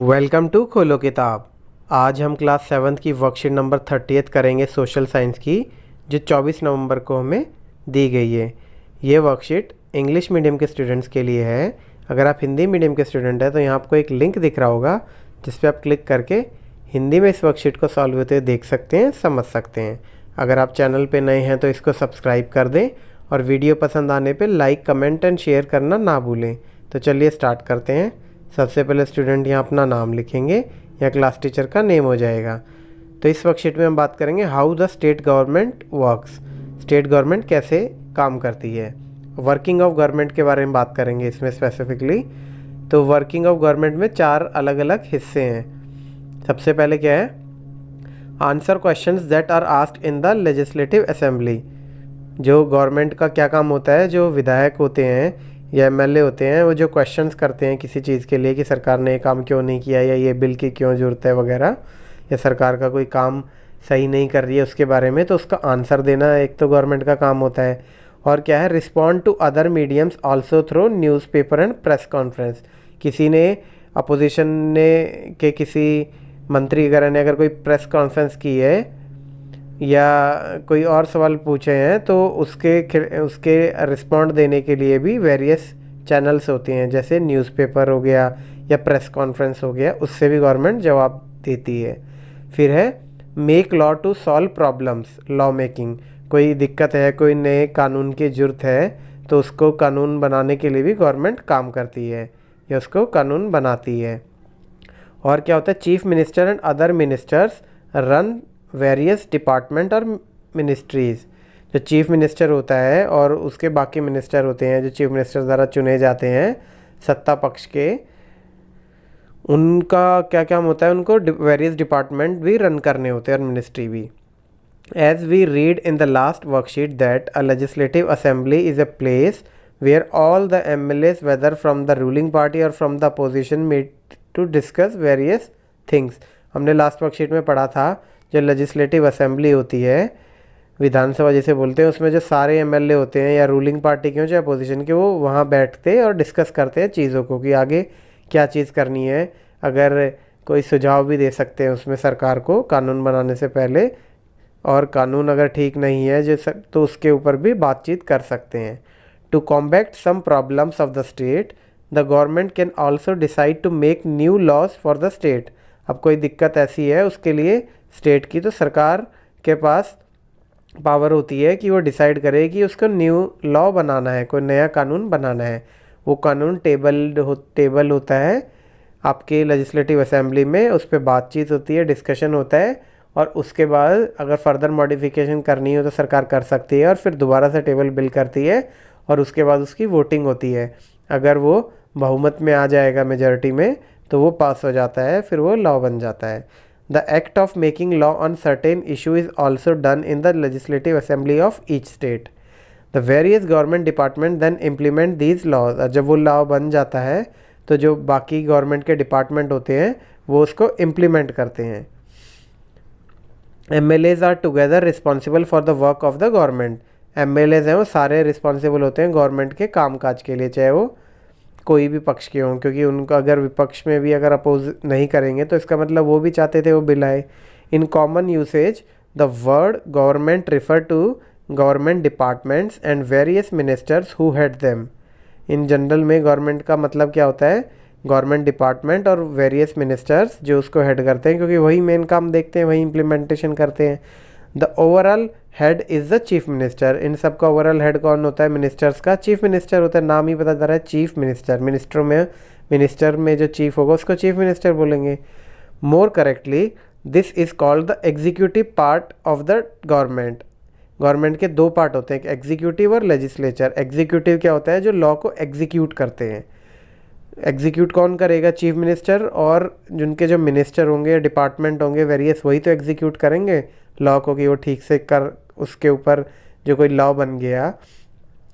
Welcome to खोलो किताब। आज हम क्लास 7th की वर्कशीट नंबर 30th करेंगे सोशल साइंस की, जो 24 नवंबर को हमें दी गई है। ये वर्कशीट इंग्लिश मीडियम के स्टूडेंट्स के लिए है। अगर आप हिंदी मीडियम के स्टूडेंट हैं तो यहाँ आपको एक लिंक दिख रहा होगा जिस पे आप क्लिक करके हिंदी में इस वर्कशीट को सॉल्व होते देख सकते हैं, समझ सकते हैं। अगर आप चैनल पर नए हैं तो इसको सब्सक्राइब कर दें और वीडियो पसंद आने पर लाइक, कमेंट एंड शेयर करना ना भूलें। तो चलिए स्टार्ट करते हैं। सबसे पहले स्टूडेंट यहाँ अपना नाम लिखेंगे या क्लास टीचर का नेम हो जाएगा। तो इस वर्कशीट में हम बात करेंगे how the state government works, state government कैसे काम करती है। वर्किंग ऑफ गवर्नमेंट के बारे में बात करेंगे इसमें स्पेसिफिकली। तो वर्किंग ऑफ गवर्नमेंट में 4 अलग अलग हिस्से हैं। सबसे पहले क्या है, answer questions that are asked in the legislative assembly. जो गवर्नमेंट का क्या काम होता है, जो विधायक होते हैं या एमएलए होते हैं वो जो क्वेश्चंस करते हैं किसी चीज़ के लिए कि सरकार ने ये काम क्यों नहीं किया या ये बिल की क्यों ज़रूरत है वगैरह, या सरकार का कोई काम सही नहीं कर रही है उसके बारे में, तो उसका आंसर देना एक तो गवर्नमेंट का काम होता है। और क्या है, respond to other mediums also through newspaper and press conference. किसी ने अपोजिशन ने के किसी मंत्री वगैरह ने अगर कोई प्रेस कॉन्फ्रेंस की है या कोई और सवाल पूछे हैं तो उसके रिस्पॉन्ड देने के लिए भी वेरियस चैनल्स होते हैं, जैसे न्यूज़पेपर हो गया या प्रेस कॉन्फ्रेंस हो गया, उससे भी गवर्नमेंट जवाब देती है। फिर है make law to solve problems, law making. कोई दिक्कत है, कोई नए कानून की ज़रूरत है तो उसको कानून बनाने के लिए भी गवर्नमेंट काम करती है या उसको कानून बनाती है। और क्या होता है, chief minister and other ministers run various department और मिनिस्ट्रीज़। जो चीफ मिनिस्टर होता है और उसके बाकी मिनिस्टर होते हैं जो चीफ मिनिस्टर द्वारा चुने जाते हैं सत्ता पक्ष के, उनका क्या काम होता है, उनको वेरियस डिपार्टमेंट भी रन करने होते हैं और मिनिस्ट्री भी। As we read in the last worksheet that a legislative assembly is a place where all the MLAs whether from the ruling party और from the opposition meet to discuss various things. हमने last worksheet में पढ़ा था जो legislative assembly होती है, विधानसभा जिसे बोलते हैं, उसमें जो सारे एमएलए होते हैं या रूलिंग पार्टी के हो चाहे अपोजिशन के, वो वहाँ बैठते और डिस्कस करते हैं चीज़ों को कि आगे क्या चीज़ करनी है। अगर कोई सुझाव भी दे सकते हैं उसमें सरकार को कानून बनाने से पहले, और कानून अगर ठीक नहीं है तो उसके ऊपर भी बातचीत कर सकते हैं। To combat some problems of the state the government can also decide to make new laws for the state. अब कोई दिक्कत ऐसी है उसके लिए स्टेट की, तो सरकार के पास पावर होती है कि वो डिसाइड करे कि उसको न्यू लॉ बनाना है, कोई नया कानून बनाना है। वो कानून टेबल होता है आपके लेजिस्लेटिव असेंबली में, उस पर बातचीत होती है, डिस्कशन होता है, और उसके बाद अगर फर्दर मॉडिफिकेशन करनी हो तो सरकार कर सकती है और फिर दोबारा से टेबल बिल करती है और उसके बाद उसकी वोटिंग होती है। अगर वो बहुमत में आ जाएगा, मेजॉरिटी में, तो वो पास हो जाता है, फिर वो लॉ बन जाता है। The act of making law on certain issue is also done in the legislative assembly of each state. The various government department then implement these laws. जब वो लॉ बन जाता है तो जो बाकी गवर्नमेंट के डिपार्टमेंट होते हैं वो उसको इम्प्लीमेंट करते हैं। MLAs are together responsible for the work of the government. MLAs हैं वो सारे रिस्पॉन्सिबल होते हैं गवर्नमेंट के कामकाज के लिए, चाहे वो कोई भी पक्ष के हों, क्योंकि उनका अगर विपक्ष में भी अगर अपोज नहीं करेंगे तो इसका मतलब वो भी चाहते थे वो बिल आए। In common usage the word government refer to government departments and various ministers who head them. In general में गवर्नमेंट का मतलब क्या होता है, गवर्नमेंट डिपार्टमेंट और वेरियस मिनिस्टर्स जो उसको हेड करते हैं, क्योंकि वही मेन काम देखते हैं, वही इम्प्लीमेंटेशन करते हैं। The overall head is the chief minister. इन सब का ओवरऑल हेड कौन होता है, मिनिस्टर्स का चीफ मिनिस्टर होता है, नाम ही पता चल रहा है चीफ मिनिस्टर। मिनिस्टर में जो चीफ होगा उसको चीफ मिनिस्टर बोलेंगे। More correctly this is called the executive part of the government. Government के 2 पार्ट होते हैं, एग्जीक्यूटिव और लेजिस्लेचर। एग्जीक्यूटिव क्या होता है, जो लॉ को एग्जीक्यूट करते हैं। एग्जीक्यूट कौन करेगा, चीफ मिनिस्टर, और जिनके जो मिनिस्टर होंगे, डिपार्टमेंट होंगे वेरियस, वही तो एग्जीक्यूट करेंगे लॉ को कि वो ठीक से कर, उसके ऊपर जो कोई लॉ बन गया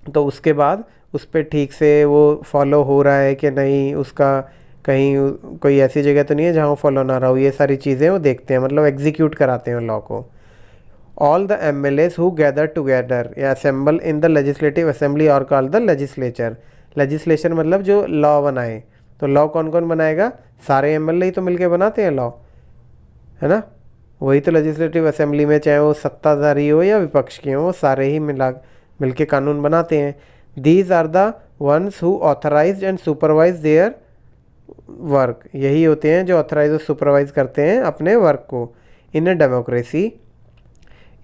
तो उसके बाद उस पर ठीक से वो फॉलो हो रहा है कि नहीं, उसका कहीं कोई ऐसी जगह तो नहीं है जहाँ वो फॉलो ना रहा हो, ये सारी चीज़ें वो देखते हैं, मतलब एग्जीक्यूट कराते हैं लॉ को। All the MLAs who gather together या assemble in the legislative assembly are called the legislature। Legislation मतलब जो लॉ बनाए, तो लॉ कौन कौन बनाएगा? सारे एमएलए ही तो मिलके बनाते हैं लॉ, है ना। वही तो लेजिस्लेटिव असेंबली में, चाहे वो सत्ताधारी हो या विपक्ष के हो, सारे ही मिलके कानून बनाते हैं। These are the ones who authorize and supervise their work, यही होते हैं जो ऑथराइज और सुपरवाइज करते हैं अपने वर्क को। In a democracy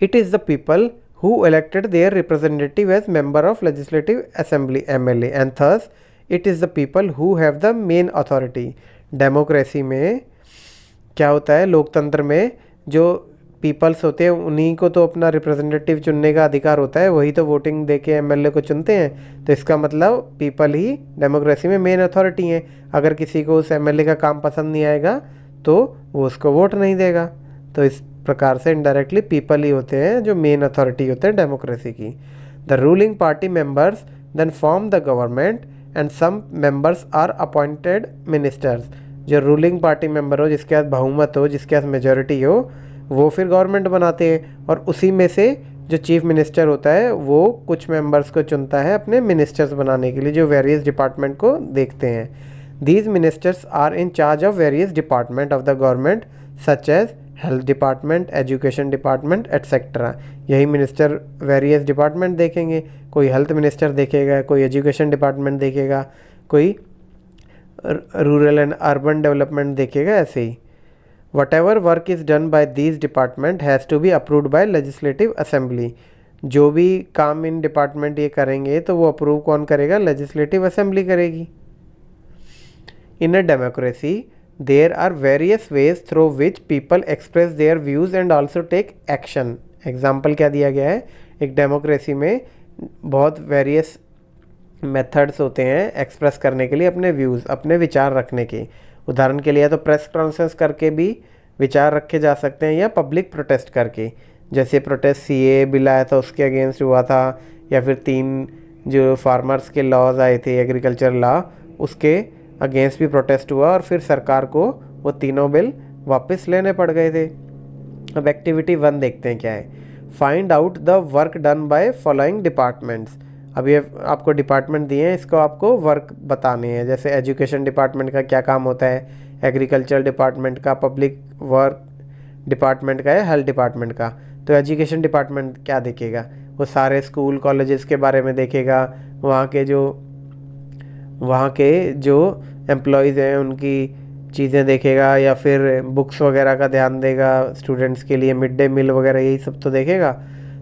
it is the people who elected their representative as member of legislative assembly MLA and thus it is the people who have the main authority। Democracy में क्या होता है, लोकतंत्र में जो पीपल्स होते हैं उन्हीं को तो अपना रिप्रेजेंटेटिव चुनने का अधिकार होता है, वही तो वोटिंग देके एमएलए को चुनते हैं। तो इसका मतलब पीपल ही डेमोक्रेसी में मेन अथॉरिटी हैं। अगर किसी को उस एमएलए का काम पसंद नहीं आएगा तो वो उसको वोट नहीं देगा। तो इस प्रकार से इनडायरेक्टली पीपल ही होते हैं जो मेन अथॉरिटी होते हैं डेमोक्रेसी की। The ruling party members then form the government and some members are appointed ministers. जो रूलिंग पार्टी मेंबर हो, जिसके पास बहुमत हो, जिसके पास मेजोरिटी हो, वो फिर गवर्नमेंट बनाते हैं और उसी में से जो चीफ मिनिस्टर होता है वो कुछ मेंबर्स को चुनता है अपने मिनिस्टर्स बनाने के लिए, जो वेरियस डिपार्टमेंट को देखते हैं। These ministers are in charge of various department of the government such as health department, education department etcetera. यही मिनिस्टर वेरियस डिपार्टमेंट देखेंगे, कोई हेल्थ मिनिस्टर देखेगा, कोई एजुकेशन डिपार्टमेंट देखेगा, कोई रूरल एंड अर्बन डेवलपमेंट देखेगा, ऐसे ही। Whatever work is done by these department has to be approved by legislative assembly. जो भी काम इन डिपार्टमेंट ये करेंगे तो वो अप्रूव कौन करेगा? लेजिस्लेटिव असेंबली करेगी। In a democracy there are various ways through which people express their views and also take action। Example क्या दिया गया है? एक डेमोक्रेसी में बहुत वेरियस मेथड्स होते हैं एक्सप्रेस करने के लिए अपने व्यूज़, अपने विचार रखने के। उदाहरण के लिए तो प्रेस कॉन्फ्रेंस करके भी विचार रखे जा सकते हैं या पब्लिक प्रोटेस्ट करके। जैसे प्रोटेस्ट सीए बिल आया था उसके अगेंस्ट हुआ था, या फिर 3 जो फार्मर्स के लॉज आए थे एग्रीकल्चर लॉ, उसके अगेंस्ट भी प्रोटेस्ट हुआ और फिर सरकार को वो तीनों बिल वापस लेने पड़ गए थे। अब एक्टिविटी 1 देखते हैं क्या है। Find out the work done by following departments. अब ये आपको डिपार्टमेंट दिए हैं, इसको आपको वर्क बताने हैं। जैसे एजुकेशन डिपार्टमेंट का क्या काम होता है, एग्रीकल्चर डिपार्टमेंट का, पब्लिक वर्क डिपार्टमेंट का या हेल्थ डिपार्टमेंट का। तो एजुकेशन डिपार्टमेंट क्या देखेगा? वो सारे स्कूल कॉलेजेस के बारे में देखेगा, वहाँ के जो एम्प्लॉयज़ हैं उनकी चीज़ें देखेगा, या फिर बुक्स वगैरह का ध्यान देगा स्टूडेंट्स के लिए, मिड डे मील वगैरह यही सब तो देखेगा।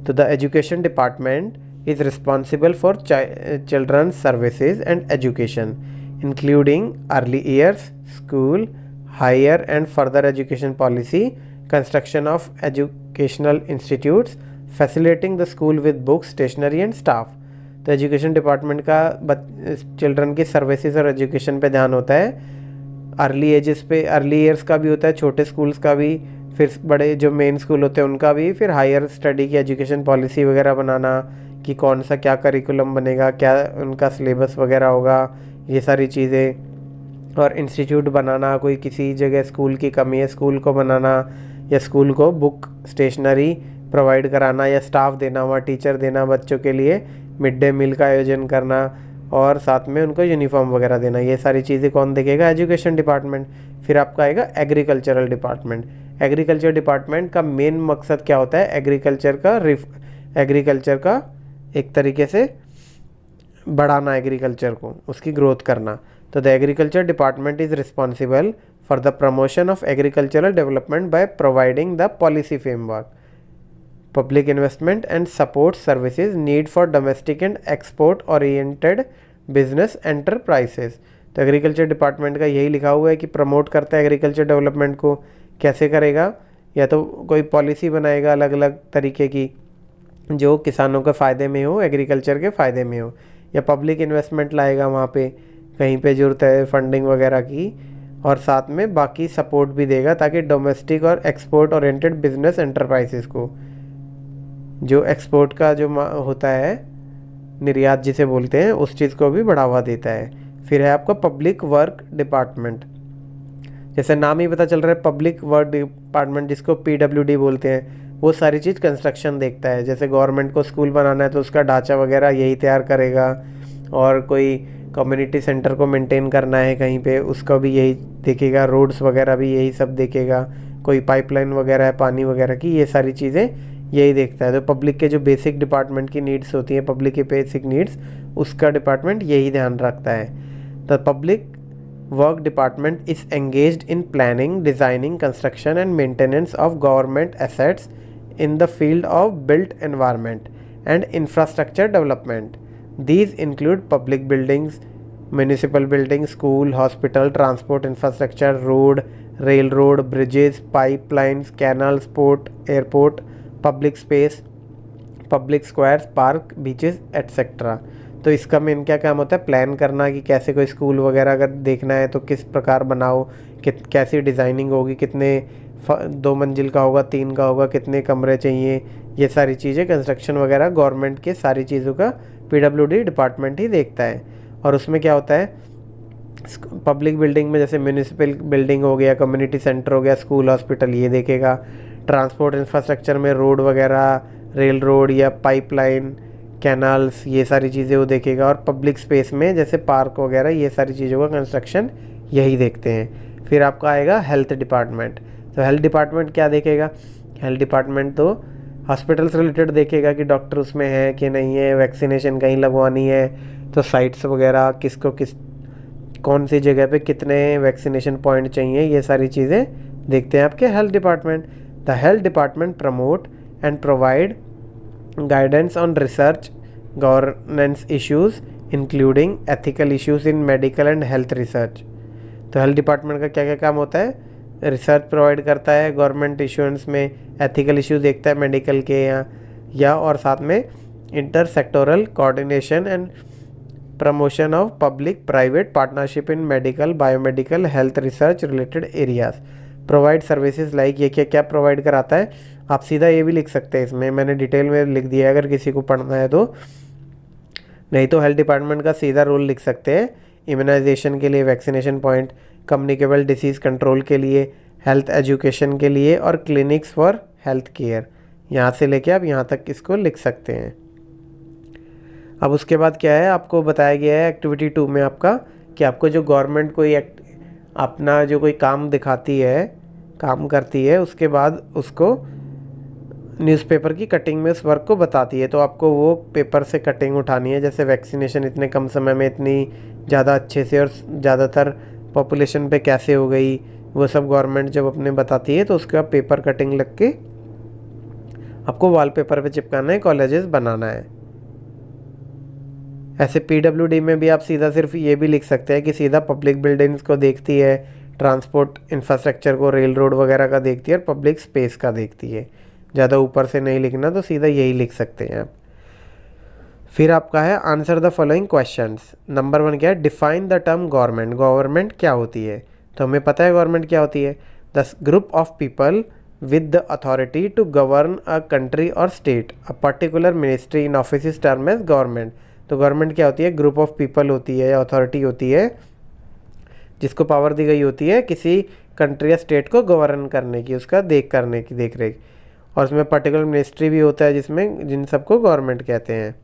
तो the education department is responsible for children's services and education including early years, school, higher and further education policy, construction of educational institutes, facilitating the school with books, stationery and staff. तो education department का children की services और education पे ध्यान होता है। Early ages पे, early years का भी होता है, छोटे स्कूल्स का भी, फिर बड़े जो मेन स्कूल होते हैं उनका भी, फिर हायर स्टडी की एजुकेशन पॉलिसी वगैरह बनाना कि कौन सा क्या करिकुलम बनेगा, क्या उनका सिलेबस वगैरह होगा, ये सारी चीज़ें। और इंस्टीट्यूट बनाना, कोई किसी जगह स्कूल की कमी है स्कूल को बनाना, या स्कूल को बुक स्टेशनरी प्रोवाइड कराना, या स्टाफ देना, वहाँ टीचर देना बच्चों के लिए, मिड डे मील का आयोजन करना और साथ में उनको यूनिफॉर्म वगैरह देना। ये सारी चीज़ें कौन देखेगा? Education department. फिर आपका आएगा एग्रीकल्चरल डिपार्टमेंट। एग्रीकल्चर डिपार्टमेंट का मेन मकसद क्या होता है? एग्रीकल्चर का एक तरीके से बढ़ाना, एग्रीकल्चर को, उसकी ग्रोथ करना। तो the agriculture department is responsible for the promotion of agricultural development by providing the policy framework, public investment and support services need for domestic and export oriented business enterprises। तो agriculture department का यही लिखा हुआ है कि promote करता है agriculture development को। कैसे करेगा? या तो कोई पॉलिसी बनाएगा अलग अलग तरीके की जो किसानों के फ़ायदे में हो, एग्रीकल्चर के फ़ायदे में हो, या पब्लिक इन्वेस्टमेंट लाएगा वहाँ पे कहीं पे ज़रूरत है फंडिंग वगैरह की, और साथ में बाकी सपोर्ट भी देगा ताकि डोमेस्टिक और एक्सपोर्ट ओरिएंटेड बिजनेस एंटरप्राइजेस को, जो एक्सपोर्ट का जो होता है निर्यात जिसे बोलते हैं, उस चीज़ को भी बढ़ावा देता है। फिर है आपका पब्लिक वर्क डिपार्टमेंट। जैसे नाम ही पता चल रहा है, पब्लिक वर्क डिपार्टमेंट, जिसको PWD बोलते हैं, वो सारी चीज़ कंस्ट्रक्शन देखता है। जैसे गवर्नमेंट को स्कूल बनाना है तो उसका ढांचा वगैरह यही तैयार करेगा, और कोई कम्युनिटी सेंटर को मेंटेन करना है कहीं पे, उसका भी यही देखेगा, रोड्स वगैरह भी यही सब देखेगा, कोई पाइपलाइन वगैरह है पानी वगैरह की, ये सारी चीज़ें यही देखता है। तो पब्लिक के जो बेसिक डिपार्टमेंट की नीड्स होती हैं, पब्लिक की बेसिक नीड्स, उसका डिपार्टमेंट यही ध्यान रखता है। The public work department is engaged in planning, designing, construction and maintenance of government assets in the field of built environment and infrastructure development. These include public buildings, municipal buildings, school, hospital, transport infrastructure, road, railroad, bridges, pipelines, canals, port, airport, public space, public squares, park, beaches etcetera. तो इसका main क्या काम होता है, plan करना कि कैसे कोई स्कूल वगैरह अगर देखना है तो किस प्रकार बनाओ, कैसी डिज़ाइनिंग होगी, कितने 2 मंजिल का होगा, 3 का होगा, कितने कमरे चाहिए, ये सारी चीज़ें कंस्ट्रक्शन वगैरह गवर्नमेंट के सारी चीज़ों का पीडब्ल्यूडी डिपार्टमेंट ही देखता है। और उसमें क्या होता है, पब्लिक बिल्डिंग में जैसे म्यूनिसिपल बिल्डिंग हो गया, कम्युनिटी सेंटर हो गया, स्कूल, हॉस्पिटल, ये देखेगा। ट्रांसपोर्ट इंफ्रास्ट्रक्चर में रोड वगैरह, रेल रोड या पाइपलाइन, कैनाल्स, ये सारी चीज़ें वो देखेगा। और पब्लिक स्पेस में जैसे पार्क वगैरह, ये सारी चीज़ों का कंस्ट्रक्शन यही देखते हैं। फिर आपका आएगा हेल्थ डिपार्टमेंट। तो हेल्थ डिपार्टमेंट क्या देखेगा, हेल्थ डिपार्टमेंट तो हॉस्पिटल से रिलेटेड देखेगा कि डॉक्टर उसमें है कि नहीं है, वैक्सीनेशन कहीं लगवानी है तो साइट्स वगैरह, किसको कौन सी जगह पे कितने वैक्सीनेशन पॉइंट चाहिए, ये सारी चीज़ें देखते हैं आपके health department. The health department promote and provide guidance on research, governance issues including ethical issues in medical and health research. तो हेल्थ डिपार्टमेंट का क्या क्या काम होता है, रिसर्च प्रोवाइड करता है, गवर्नमेंट इश्यूएंस में एथिकल इश्यूज देखता है मेडिकल के या और साथ में inter sectoral coordination and promotion of public private partnership in medical, biomedical, health research related areas. Provide services like, ये क्या क्या प्रोवाइड कराता है, आप सीधा ये भी लिख सकते हैं, इसमें मैंने डिटेल में लिख दिया है अगर किसी को पढ़ना है तो। नहीं तो हेल्थ डिपार्टमेंट का सीधा रोल लिख सकते हैं, इम्यूनाइजेशन के लिए, vaccination point, communicable disease control के लिए, हेल्थ एजुकेशन के लिए और क्लिनिक्स फॉर हेल्थ केयर। यहाँ से लेके आप यहाँ तक इसको लिख सकते हैं। अब उसके बाद क्या है, आपको बताया गया है एक्टिविटी 2 में आपका कि आपको जो गवर्नमेंट कोई अपना जो कोई काम दिखाती है, काम करती है, उसके बाद उसको न्यूज़पेपर की कटिंग में उस वर्क को बताती है। तो आपको वो पेपर से कटिंग उठानी है, जैसे वैक्सीनेशन इतने कम समय में इतनी ज़्यादा अच्छे से और ज़्यादातर पॉपुलेशन पे कैसे हो गई, वो सब गवर्नमेंट जब अपने बताती है तो उसके बाद पेपर कटिंग लग के आपको वॉलपेपर पे चिपकाना है, कॉलेजेस बनाना है। ऐसे पीडब्ल्यूडी में भी आप सीधा सिर्फ ये भी लिख सकते हैं कि सीधा पब्लिक बिल्डिंग्स को देखती है, ट्रांसपोर्ट इंफ्रास्ट्रक्चर को, रेल रोड वगैरह का देखती है और पब्लिक स्पेस का देखती है। ज़्यादा ऊपर से नहीं लिखना, तो सीधा यही लिख सकते हैं आप। फिर आपका है answer the following questions. Number 1 क्या है, define the term government. Government क्या होती है, तो हमें पता है गवर्नमेंट क्या होती है, the group of people with the authority to govern a country और state, a particular ministry in office is term as government. तो गवर्नमेंट क्या होती है, ग्रुप ऑफ पीपल होती है, अथॉरिटी होती है, जिसको पावर दी गई होती है किसी कंट्री या स्टेट को गवर्न करने की, उसका करने की देख रेख। और उसमें पर्टिकुलर मिनिस्ट्री भी होता है जिसमें जिन सबको गवर्नमेंट कहते हैं।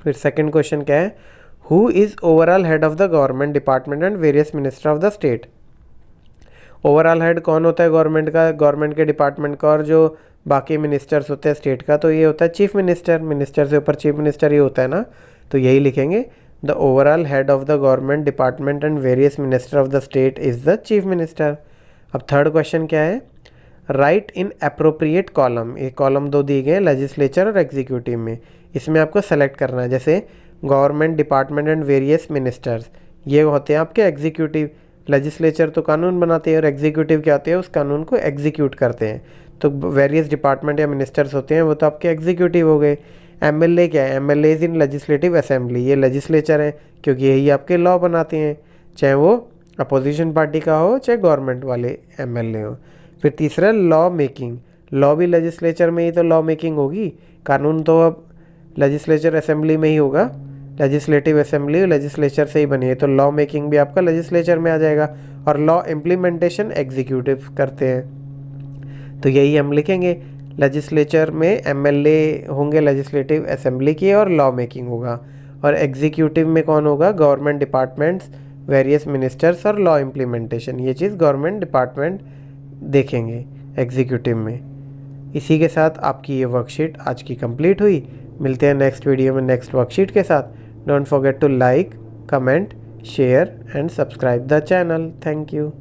फिर सेकंड क्वेश्चन क्या है, who is overall head of the government department and various minister of the state. Overall head कौन होता है गवर्नमेंट का, गवर्नमेंट के डिपार्टमेंट का, और जो बाकी मिनिस्टर्स होते हैं स्टेट का, तो ये होता है चीफ मिनिस्टर। मिनिस्टर से ऊपर चीफ मिनिस्टर ही होता है ना, तो यही लिखेंगे, the overall head of the government department and various minister of the state is the chief minister. अब थर्ड क्वेश्चन क्या है, राइट इन अप्रोप्रिएट कॉलम। ये कॉलम 2 दिए गए लेजिस्लेचर और एग्जीक्यूटिव में, इसमें आपको सेलेक्ट करना है। जैसे government department and various ministers, ये होते हैं आपके एग्जीक्यूटिव। लेजिस्लेचर तो कानून बनाते हैं और एग्जीक्यूटिव क्या होते हैं, उस कानून को एग्जीक्यूट करते हैं। तो वेरियस डिपार्टमेंट या मिनिस्टर्स होते हैं, वो तो आपके एग्जीक्यूटिव हो गए। एमएलए क्या है, MLA is in legislative assembly, ये लेजिस्लेचर है क्योंकि यही आपके लॉ बनाते हैं, चाहे वो अपोजिशन पार्टी का हो चाहे गवर्नमेंट वाले एमएलए हो। फिर तीसरा लॉ मेकिंग, लॉ भी लेजिस्लेचर में ही तो लॉ मेकिंग होगी, कानून तो अब लेजिस्लेचर असेंबली में ही होगा, लेजिस्लेटिव असेंबली लेजिस्लेचर से ही बनी है, तो लॉ मेकिंग भी आपका लेजिस्लेचर में आ जाएगा। और लॉ इम्प्लीमेंटेशन एग्जीक्यूटिव करते हैं, तो यही हम लिखेंगे, लेजिस्लेचर में एमएलए होंगे लेजिस्लेटिव असेंबली की और लॉ मेकिंग होगा। और एग्जीक्यूटिव में कौन होगा, गवर्नमेंट डिपार्टमेंट्स, वेरियस मिनिस्टर्स और लॉ इम्प्लीमेंटेशन। ये चीज़ गवर्नमेंट डिपार्टमेंट देखेंगे एग्जीक्यूटिव में। इसी के साथ आपकी ये वर्कशीट आज की कंप्लीट हुई। मिलते हैं नेक्स्ट वीडियो में नेक्स्ट वर्कशीट के साथ। Don't forget to like, comment, share and subscribe the channel. Thank you.